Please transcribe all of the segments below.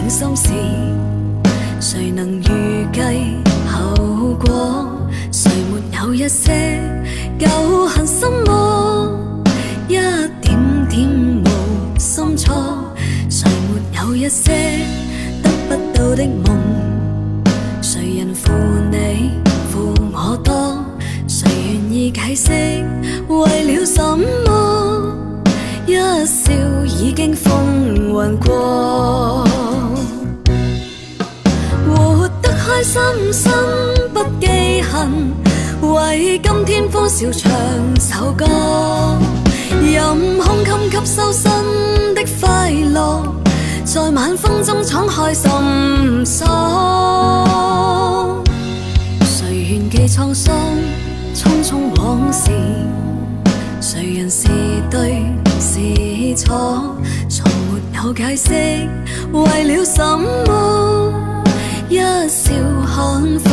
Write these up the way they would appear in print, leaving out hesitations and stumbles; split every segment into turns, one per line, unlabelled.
明心事，誰能預計後果？誰沒有一些舊恨心魔，一點點無心錯？誰沒有一些得不到的夢？誰人負你負我多？誰願意解釋為了什麼？一笑已經風雲過，活得開心心不記恨，為今天歡笑唱首歌，任胸襟吸收新的快樂，在晚風中敞開心鎖。誰願記滄桑匆匆往事，誰人是對是錯？從沒有解釋為了什麼？一笑看風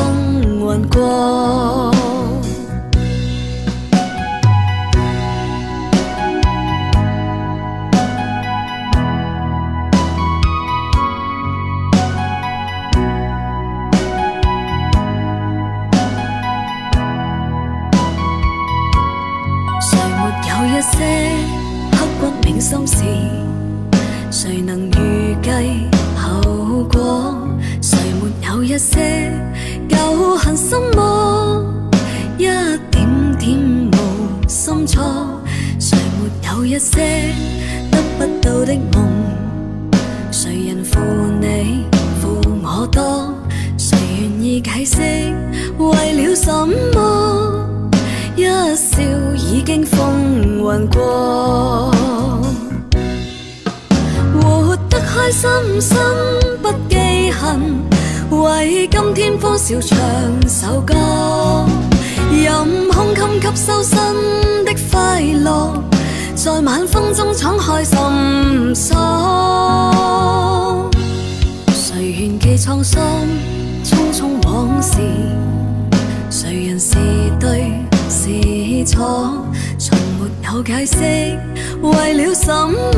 雲過。有一些刻骨銘心事，誰能預計後果？誰沒有一些舊恨心魔？一點點無心錯？誰沒有一些得不到的夢？誰人負你負我多？誰願意解釋為了什麼？一笑已經風雲過，活得開心心不記恨，為今天歡笑唱首歌，任胸襟吸收新的快樂，在晚風中敞開心鎖。誰願記滄桑匆匆往事，誰人是對是錯？從沒有解釋為了什麼？